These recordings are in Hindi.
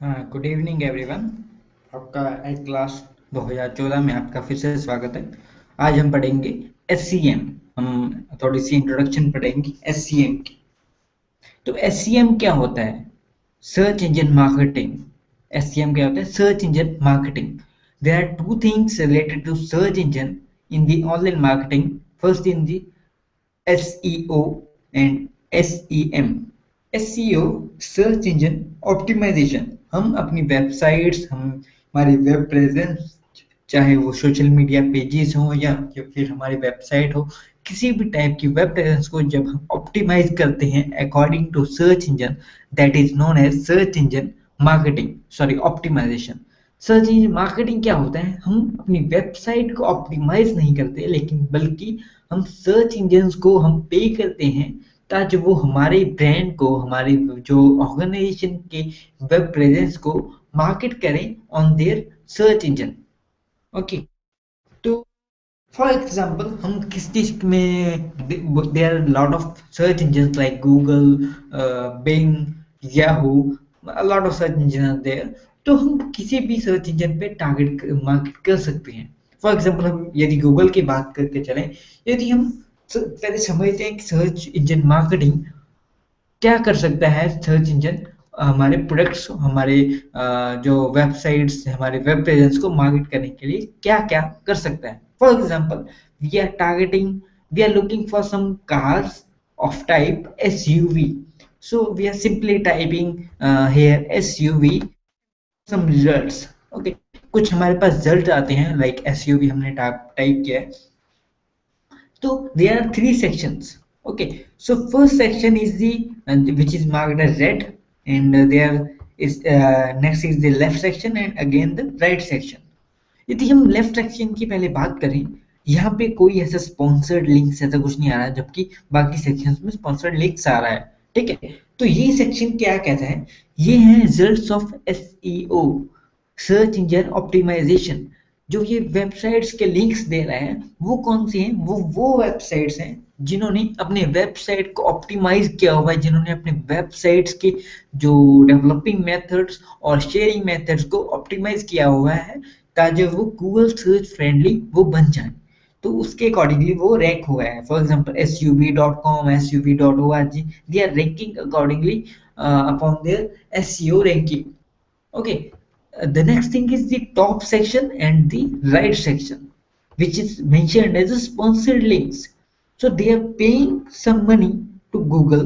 Good evening everyone. आपका एट क्लास 2014 में आपका फिर से स्वागत है। आज हम पढ़ेंगे SCM। हम थोड़ी सी इंट्रोडक्शन पढ़ेंगे SCM की। तो SCM क्या होता है? Search engine marketing. SCM क्या होता है? Search engine marketing. There are two things related to search engine in the online marketing. First in the SEO and SEM। SEO search engine optimisation. हम अपनी वेबसाइट्स, हम हमारी वेब प्रेजेंस, चाहे वो सोशल मीडिया पेजेस हो या फिर हमारी वेबसाइट हो, किसी भी टाइप की वेब प्रेजेंस को जब हम ऑप्टिमाइज करते हैं according to search engine, that is known as search engine marketing, sorry optimisation. Search engine marketing क्या होता है? हम अपनी वेबसाइट को ऑप्टिमाइज नहीं करते, लेकिन बल्कि हम सर्च इंजन्स को हम पे करते हैं ताकि वो हमारे ब्रांड को, हमारे जो ऑर्गेनाइजेशन के वेब प्रेजेंस को मार्केट करें on their search engine. Okay, तो फॉर एग्जांपल हम किस चीज में, there are lot of search engine like Google, Bing, Yahoo, lot of search engine are there. तो हम किसी भी सर्च इंजन पे टारगेट मार्केट कर सकते हैं। फॉर एग्जांपल हम यदि गूगल की बात करके चलें, यदि हम पहले समझते हैं कि सर्च इंजन मार्केटिंग क्या कर सकता है। सर्च इंजन हमारे प्रोडक्ट्स, हमारे जो वेबसाइट्स, हमारे वेब पेजेस को मार्केट करने के लिए क्या क्या कर सकता है। For example, we are targeting, we are looking for some cars of type SUV. So we are simply typing here SUV, some results. Okay, कुछ हमारे पास रिजल्ट आते हैं लाइक SUV हमने टाइप किया है। So there are three sections. Okay, so first section is the which is marked as red, and there is next is the left section and again the right section. यदि हम लेफ्ट सेक्शन की पहले बात करें, यहाँ पे कोई ऐसा स्पॉन्सर्ड लिंक्स ऐसा कुछ नहीं आ रहा, जबकि बाकी सेक्शंस में स्पॉन्सर्ड लिंक्स आ रहा है। ठीक है, तो ये सेक्शन क्या कहता है? ये है results of SEO, search engine optimisation. जो ये वेबसाइट्स के लिंक्स दे रहे हैं वो कौन सी हैं? वो वेबसाइट्स हैं जिन्होंने अपने वेबसाइट को ऑप्टिमाइज किया हुआ है, जिन्होंने अपने वेबसाइट्स के जो डेवलपिंग मेथड्स और शेयरिंग मेथड्स को ऑप्टिमाइज किया हुआ है ताकि वो गूगल सर्च फ्रेंडली वो बन जाए। तो उसके अकॉर्डिंगली वो रैंक हुआ है। For example suv.com, suv.org, they are ranking accordingly upon their SEO ranking. Okay, the next thing is the top section and the right section, which is mentioned as a sponsored links. So they are paying some money to Google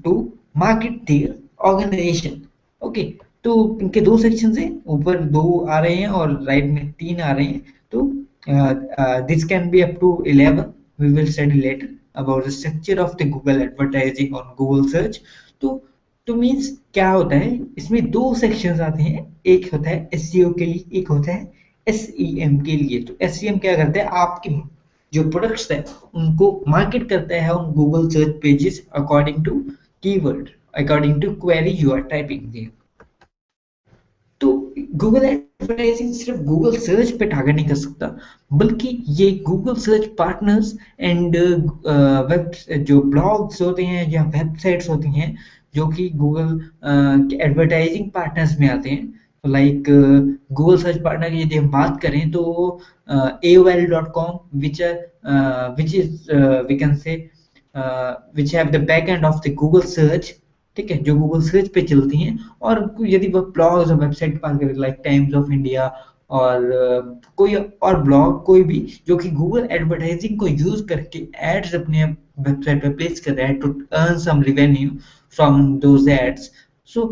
to market their organization. Okay, तो इनके दो सेक्शन हैं, ऊपर दो आ रहे हैं और राइट में तीन आ रहे हैं। तो this can be up to 11। We will study later about the structure of the Google advertising on Google search. तो तो मीन्स क्या होता है, इसमें दो सेक्शंस आते हैं। एक होता है SEO के लिए, एक होता है SEM के लिए। तो SEM क्या करता है? आपके जो प्रोडक्ट्स है उनको मार्केट करता है on Google search pages according to keyword, according to query you are typing there. तो गूगल एडवर्टाइजिंग सिर्फ गूगल सर्च पे टारगेट नहीं कर सकता, बल्कि ये Google search partners and web, जो ब्लॉग्स होते हैं या वेबसाइट्स होती हैं जो कि गूगल के एडवर्टाइजिंग पार्टनर्स में आते हैं। तो लाइक गूगल सर्च पार्टनर की यदि हम बात करें तो AOL.com, which is we can say which have the back end of the Google search। ठीक है, जो गूगल सर्च पे चलती हैं। और यदि वह ब्लॉग्स और वेबसाइट की बात करें लाइक टाइम्स ऑफ इंडिया और कोई और ब्लॉग, कोई भी जो कि गूगल एडवर्टाइजिंग को यूज करके एड्स अपने वेबसाइट पे प्लेस कर रहा है to earn some revenue from those ads. So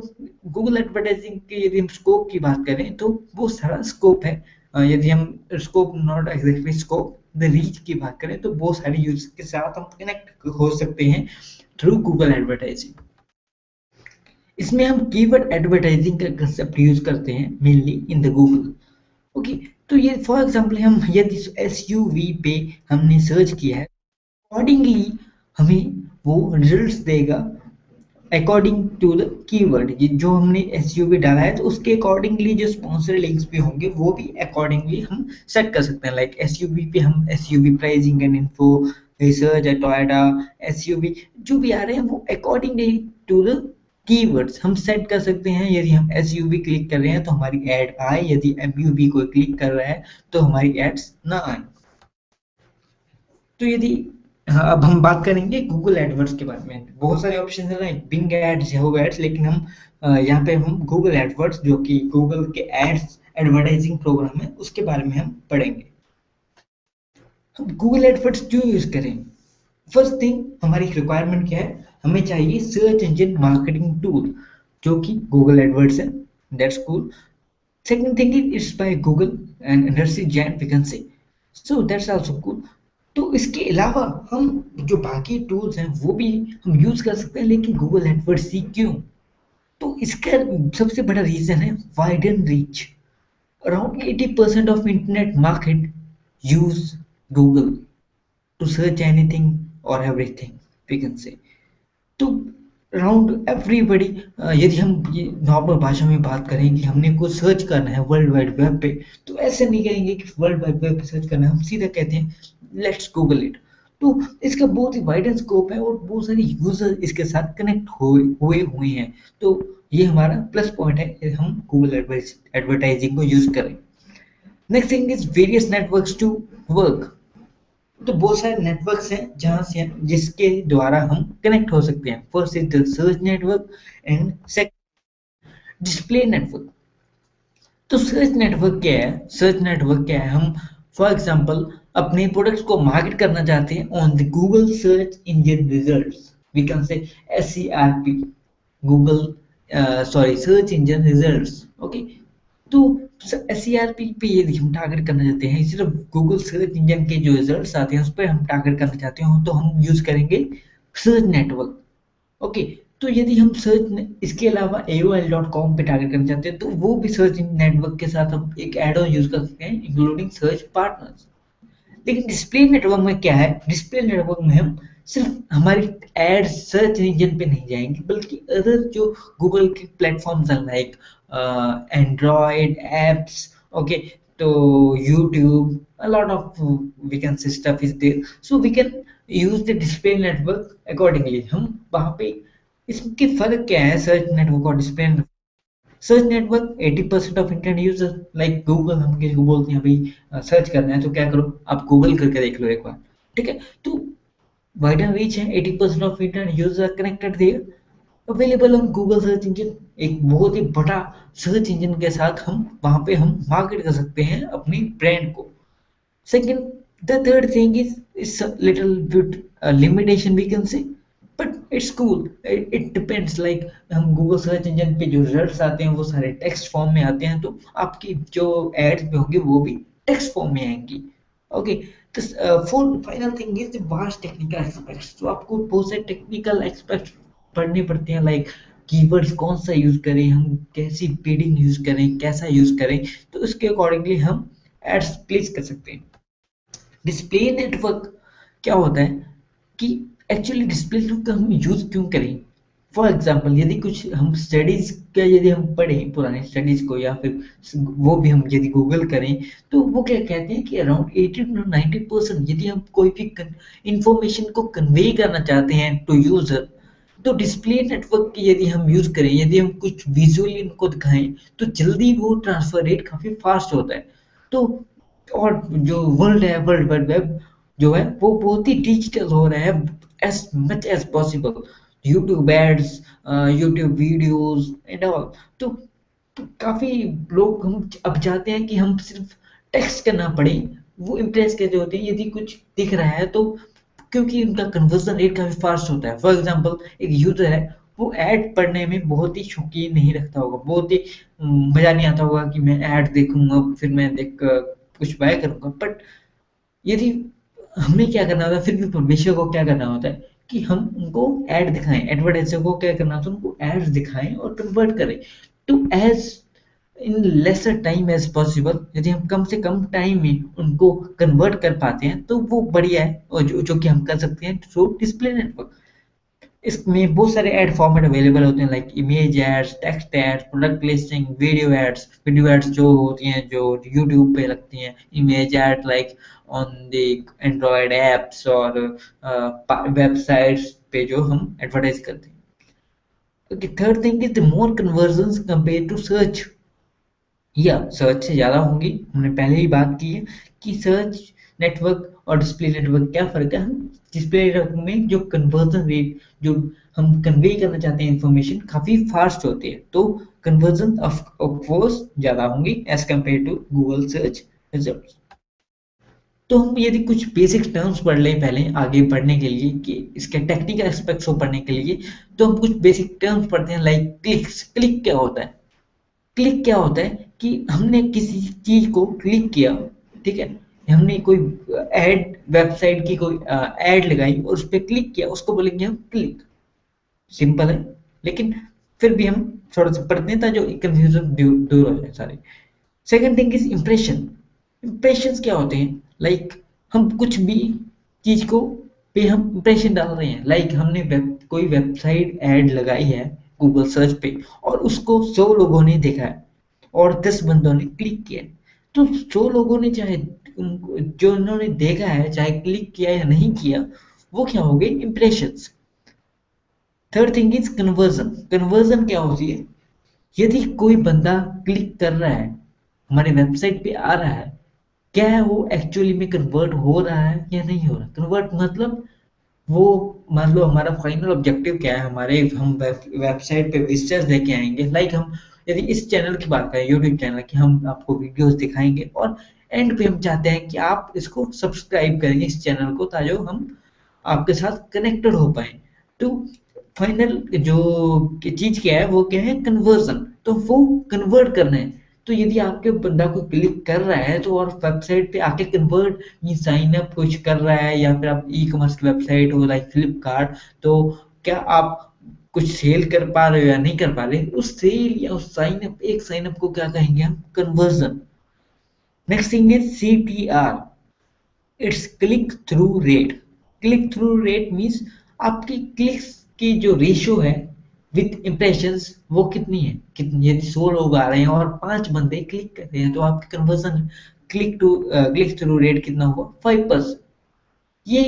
Google advertising के यदि हम स्कोप की बात करें तो वो सारा स्कोप है। यदि हम scope, not exactly scope, the reach की बात करें तो वो सारे यूज के साथ हम कनेक्ट हो सकते हैं थ्रू गूगल एडवर्टाइजिंग। इसमें हम कीवर्ड एडवर्टाइजिंग का कंसेप्ट यूज करते हैं mainly in the Google. Okay, तो ये फॉर एग्जांपल हम यदि SUV पे हमने सर्च किया है, अकॉर्डिंगली हमें वो रिजल्ट्स देगा अकॉर्डिंग टू द कीवर्ड। जो हमने SUV डाला है तो उसके अकॉर्डिंगली जो स्पॉन्सर लिंक्स भी होंगे वो भी अकॉर्डिंगली हम सेट कर सकते हैं। लाइक SUV पे हम SUV pricing and info, research eight Toyota, SUV जो भी आ रहे हैं वो अकॉर्डिंगली टू द कीवर्ड्स हम सेट कर सकते हैं। यदि हम SUV क्लिक कर रहे हैं तो हमारी ऐड आए, यदि MUV कोई क्लिक कर रहा है तो हमारी एड्स ना आए। तो यदि हाँ, अब हम बात करेंगे गूगल एडवर्ड्स के बारे में। बहुत सारे ऑप्शन है, बिंग एड्स, याहू एड्स, लेकिन हम यहाँ पे हम गूगल एडवर्ड्स, जो कि गूगल के एड्स एडवर्टाइजिंग प्रोग्राम है, उसके बारे में हम पढ़ेंगे। हम गूगल एडवर्ड्स क्यों यूज करें? फर्स्ट थिंग, हमारी रिक्वायरमेंट क्या है? हमें चाहिए सर्च इंजन मार्केटिंग टूल, जो कि गूगल एडवर्ड्स है। That's cool. Second thing is it's by Google and industry giant we can say. So that's also cool. तो इसके अलावा हम जो बाकी टूल्स हैं वो भी हम यूज कर सकते हैं, लेकिन गूगल एडवर्ड्स ही क्यों? तो इसका सबसे बड़ा रीजन है widen reach. Around 80% of internet market use Google to search anything और एवरीथिंग वी कैन से। तो अराउंड एवरीबडी, यदि हम ये नॉर्मल भाषा में बात करें कि हमने कुछ सर्च करना है वर्ल्ड वाइड वेब पे, तो ऐसे नहीं कहेंगे कि वर्ल्ड वाइड वेब पे सर्च करना है, हम सीधा कहते हैं लेट्स गूगल इट। तो इसका बहुत ही वाइड स्कोप है और बहुत सारे यूजर इसके साथ कनेक्ट हुए हैं। तो ये हमारा प्लस पॉइंट है कि हम गूगल एडवर्टाइजिंग को यूज करें। Next thing is various networks to work. तो बहुत सारे नेटवर्क्स हैं जहां से जिसके द्वारा हम कनेक्ट हो सकते हैं। First is the search network and second display network. तो सर्च नेटवर्क क्या है? सर्च नेटवर्क क्या है? हम फॉर एग्जांपल अपने प्रोडक्ट्स को मार्केट करना चाहते हैं on the Google search engine results, we can say SERP, Google sorry search engine results. Okay, तो SERP पे यदि हम टारगेट करना चाहते हैं, सिर्फ गूगल सर्च इंजन के जो रिजल्ट्स आते हैं उस पर हम टारगेट करना चाहते हो, तो हम यूज करेंगे सर्च नेटवर्क। ओके, तो यदि हम इसके अलावा AOL.com पे टारगेट करना चाहते हैं, तो वो भी सर्च नेटवर्क के साथ हम एक एड ऑन यूज कर सकते हैं, इंक्लूडिंग सर्च पार्टनर्स। लेकिन डिस्प्ले नेटवर्क में क्या है? डिस्प्ले नेटवर्क में हम सिर्फ हमारी एड सर्च इंजन पे नहीं जाएंगे, बल्कि अदर जो गूगल के प्लेटफॉर्म्स हैं, लाइक एंड्रॉयड एप्स, ओके, तो YouTube, a lot of we can say stuff is there, so we can use the display network accordingly। हम वहां पे इसके फर्क क्या है सर्च नेटवर्क और display network? Search network 80% of internet user like Google, हम किसी को बोलते हैं भाई सर्च करना है तो क्या करो, आप गूगल करके देख लो एक बार, ठीक है? तो वाइडर रीच है, 80% of internet user connected there, available on Google search engine. एक बहुत ही बड़ा सर्च इंजन के साथ हम वहां पे हम मार्केट कर सकते हैं अपनी ब्रांड को। Second, the third thing is a little bit limitation we can say, but it's cool. It depends. Like हम Google सर्च इंजन पे जो रिजल्ट्स आते हैं वो सारे टेक्स्ट फॉर्म में आते हैं, तो आपकी जो एड्स में होंगी वो भी टेक्स्ट फॉर्म में आएंगी। ओके, तो fourth final thing is the vast technical aspects. तो आपको बहुत से टेक्निकल एस्पेक्ट्स पढ़ने पड़ते हैं, लाइक कीवर्ड्स कौन सा यूज करें, हम कैसी बिडिंग यूज करें, कैसा यूज करें, तो उसके अकॉर्डिंगली हम एड्स प्लेस कर सकते हैं। डिस्प्ले नेटवर्क क्या होता है कि एक्चुअली डिस्प्ले नेटवर्क का हम यूज क्यों करें? फॉर एग्जाम्पल यदि कुछ हम स्टडीज का यदि हम पढ़ें पुराने स्टडीज को, या फिर वो भी हम यदि गूगल करें, तो वो क्या कहते हैं कि अराउंड 80 to 90% यदि हम कोई भी इंफॉर्मेशन को कन्वे करना चाहते हैं टू यूजर, तो डिस्प्ले नेटवर्क की यदि हम यूज करें, यदि हम कुछ विजुअली उनको दिखाएं, तो जल्दी वो ट्रांसफर रेट काफी फास्ट होता है। तो और जो वर्ल्ड है, वर्ल्ड वाइड वेब जो है वो बहुत ही डिजिटल हो रहा है as much as possible. YouTube ads, YouTube videos and all. तो काफी लोग हम अब चाहते हैं कि हम सिर्फ टेक्स्ट करना पड़े, वो इम्प्रेस कैसे होते हैं यदि कुछ दिख रहा है तो, क्योंकि उनका कन्वर्जन रेट काफी फास्ट होता है। फॉर एग्जांपल एक यूजर है, वो ऐड पढ़ने में बहुत ही शौकीन नहीं रखता होगा, बहुत ही मजा नहीं आता होगा कि मैं ऐड देखूंगा फिर मैं देख कुछ बाय करूंगा, बट यदि हमें क्या करना होता है, फिर भी पब्लिशर को क्या करना होता है कि हम उनको ऐड दिखाएं, एडवर्टाइजर को क्या करना होता है, उनको एड्स दिखाएं और कन्वर्ट करें to as in lesser time as possible. यदि हम कम से कम टाइम में उनको कन्वर्ट कर पाते हैं तो वो बढ़िया है, और जो कि हम कर सकते हैं थ्रू डिस्प्ले नेटवर्क। इसमें बहुत सारे एड फॉर्मेट अवेलेबल होते हैं, like image ads, text ads, product listing, video ads. Video ads जो होती हैं जो यूट्यूब पे लगती हैं, image ad like on the Android apps और वेबसाइट्स पे जो हम एडवर्टाइज करते हैं। Okay, third thing is the more conversion compare to search. या सर्च से ज़्यादा होंगी, हमने पहले ही बात की है कि सर्च नेटवर्क और डिस्प्ले नेटवर्क क्या फ़र्क है। हम डिस्प्ले नेटवर्क में जो कन्वर्जन रेट, जो हम कन्वे करना चाहते हैं इंफॉर्मेशन, काफ़ी फास्ट होती है, तो कन्वर्जन ऑफ कोर्स ज़्यादा होंगी as compare to Google search result. तो हम यदि कुछ बेसिक टर्म्स पढ़ लें पहले आगे बढ़ने के लिए, कि इसके टेक्निकल एस्पेक्ट्स को पढ़ने के लिए, तो हम कुछ बेसिक टर्म्स पढ़ते हैं लाइक क्लिक्स। क्लिक क्या होता है? क्लिक क्या होता है कि हमने किसी चीज को क्लिक किया, ठीक है, हमने कोई एड, वेबसाइट की कोई एड लगाई और उस पर क्लिक किया, उसको बोलेंगे हम क्लिक। सिंपल है, लेकिन फिर भी हम थोड़ा सा पढ़ते हैं ताकि जो कंफ्यूजन दूर हो जाए सारे। Second thing is impression. Impressions क्या होते हैं? लाइक हम कुछ भी चीज को पे हम इम्प्रेशन डाल रहे हैं, लाइक हमने कोई वेबसाइट ऐड लगाई है गूगल सर्च पे, और उसको 100 लोगों ने देखा है और 10 बंदों ने क्लिक किया है। तो 100 लोगों ने चाहे जो उन्होंने देखा है, चाहे क्लिक किया या नहीं किया, वो क्या हो गए? Impressions. Third thing is conversion. Conversion क्या होती है? यदि कोई बंदा क्लिक कर रहा है, हमारे वेबसाइट पे आ रहा है, क्या है वो एक्चुअली में कन्वर्ट हो रहा है या नहीं हो रहा? कन्वर्ट मतलब वो, मान लो हमारा फाइनल ऑब्जेक्टिव क्या है, हमारे हम वेबसाइट पे विजिटर्स लेके आएंगे, लाइक हम यदि इस चैनल की बात करें, यूट्यूब चैनल की, हम आपको वीडियोस दिखाएंगे और एंड पे हम चाहते हैं कि आप इसको सब्सक्राइब करेंगे इस चैनल को, ताकि हम आपके साथ कनेक्टेड हो पाए। तो फाइनल जो चीज क्या है, वो क्या है? कन्वर्जन। तो वो कन्वर्ट करना है। तो यदि आपके बंदा को क्लिक कर रहा है तो, और वेबसाइट पे आके कन्वर्ट, ये साइन अप कुछ कर रहा है, या फिर आप ई कॉमर्स की वेबसाइट हो लाइक फ्लिपकार्ट, तो क्या आप कुछ सेल कर पा रहे हो या नहीं कर पा रहे, उस सेल या उस साइन अप, एक साइन अप को क्या कहेंगे हम? Conversion. Next thing is CTR। It's click through rate. Click through rate means आपकी क्लिक्स की जो रेशियो है विथ इम्प्रेशंस, वो कितनी है, कितनी। यदि 100 लोग आ रहे हैं और 5 बंदे क्लिक कर रहे हैं, तो आपकी कन्वर्जन क्लिक थ्रू रेट कितना हुआ? 5%। ये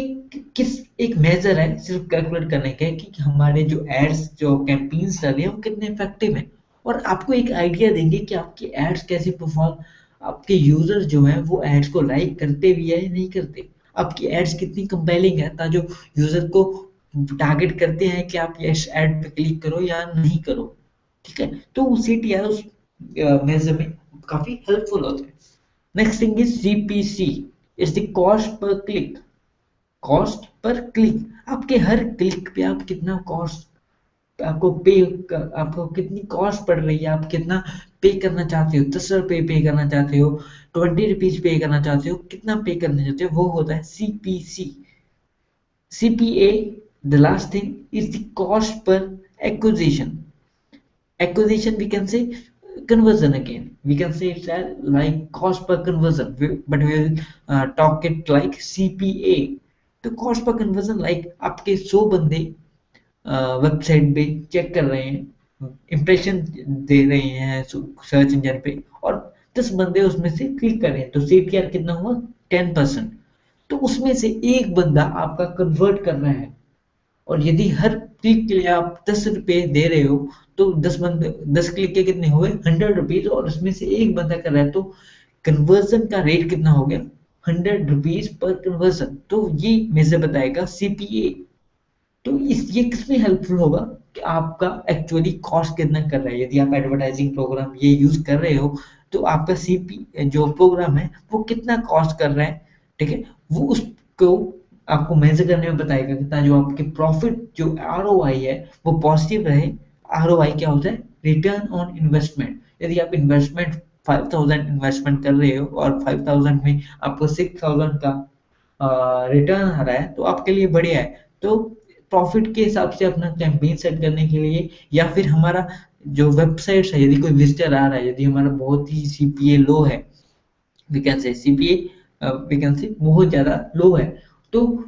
किस एक मेजर है सिर्फ कैलकुलेट करने का कि हमारे जो एड्स, जो कैंपेन्स चल रहे हैं, वो कितने इफेक्टिव हैं, और आपको एक आइडिया देंगे कि आपकी एड्स कैसे परफॉर्म, आपके यूजर्स जो हैं वो एड्स को लाइक करते भी है या नहीं करते, आपकी एड्स कितनी कंपेलिंग है, ताकि जो यूजर को टारगेट करते हैं कि आप ये एड पे क्लिक करो या नहीं करो। ठीक है, तो CTR उस मेजर में काफी हेल्पफुल होते हैं। Next thing is CPC। It's the cost per click. Cost per click, आपके हर क्लिक पे आप कितना कॉस्ट, आपको पे, आपको कितनी कॉस्ट पड़ रही है, आप कितना पे करना चाहते हो, 10 रुपये पे करना चाहते हो, 20 रुपीज पे करना चाहते हो, कितना पे करना चाहते हो, वो होता है CPC। CPA, the last thing is the cost per acquisition. Acquisition, we can say conversion again, we can say it's like cost per conversion, but we will talk it like CPA। तो cost per conversion like आपके 100 बंदे वेबसाइट पे चेक कर रहे हैं, इंप्रेशन दे रहे हैं सर्च इंजन पे, और 10 बंदे उसमें से क्लिक कर रहे हैं, तो CTR कितना हुआ? 10%। तो उसमें से एक बंदा आपका कन्वर्ट कर रहा है, और यदि हर क्लिक के लिए आप 10 रुपए दे रहे हो, तो 10 क्लिक के कितने हुए? 100 रुपीज, और उसमें से एक बंदा कर रहा है, तो कन्वर्जन का रेट कितना हो गया? 100 रुपीज पर कन्वर्जन। तो ये मेजर बताएगा CPA। तो इस ये किसमें हेल्पफुल होगा कि आपका एक्चुअली कॉस्ट कितना कर रहा है। यदि आप एडवर्टाइजिंग प्रोग्राम ये यूज कर रहे हो, तो आपका CP जो प्रोग्राम है वो कितना कॉस्ट कर रहा है, ठीक है, वो उसको आपको मेजर करने में बताएगा कितना, जो आपके प्रॉफिट, जो ROI है, वो पॉजिटिव रहे। ROI क्या होता है? Return on investment. यदि आप इन्वेस्टमेंट 5000 इन्वेस्टमेंट कर रहे हो और 5000 में आपको 6000 का रिटर्न आ रहा है, तो आपके लिए बढ़िया है। तो प्रॉफिट के हिसाब से अपना कैंपेन सेट करने के लिए, या फिर हमारा जो वेबसाइट है, यदि कोई विजिटर आ रहा है, यदि हमारा बहुत ही CPA लो है, we can say CPA we can say बहुत ज्यादा लो है, तो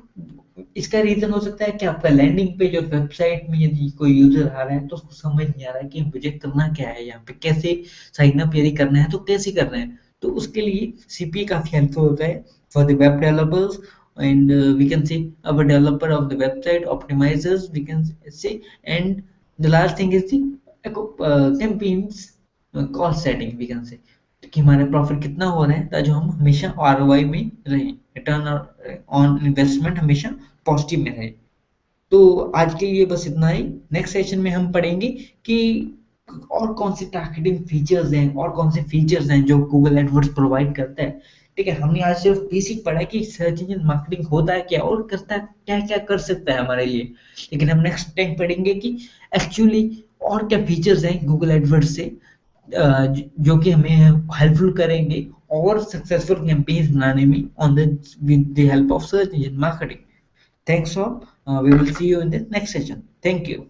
इसका रीजन हो सकता है कि आपका लैंडिंग पेज और वेबसाइट में यदि कोई यूजर आ रहा है तो उसको समझ नहीं आ रहा है कि मुझे करना क्या है, यहाँ पे कैसे साइन अप यदि करना है तो कैसे करना है। तो उसके लिए CPA काफी हेल्पफुल होता है for the web developers, and we can say our developer of the website optimizers, we can say, and The last thing is the campaigns cost setting we can say, कि हमारे प्रॉफिट कितना हो रहा है ताकि हम हमेशा आरओआई में रहें, रिटर्न ऑन इन्वेस्टमेंट हमेशा पॉजिटिव में रहे। तो आज के लिए बस इतना ही। नेक्स्ट सेशन में हम पढ़ेंगे कि और कौन से टारगेटिंग फीचर्स हैं और कौन से फीचर्स हैं जो गूगल एडवर्ड्स प्रोवाइड करता है। ठीक है, हमने आज सिर्फ बेसिक पढ़ा कि सर्च इंजन मार्केटिंग होता है क्या और करता है क्या क्या कर सकता है हमारे लिए, लेकिन हम नेक्स्ट टाइम पढ़ेंगे कि एक्चुअली और क्या फीचर्स हैं गूगल एडवर्ड्स से जो कि हमें हेल्पफुल करेंगे और सक्सेसफुल कैंपेन्स बनाने में on the with the help of search engine marketing. Thanks all. We will see you in the next session. Thank you.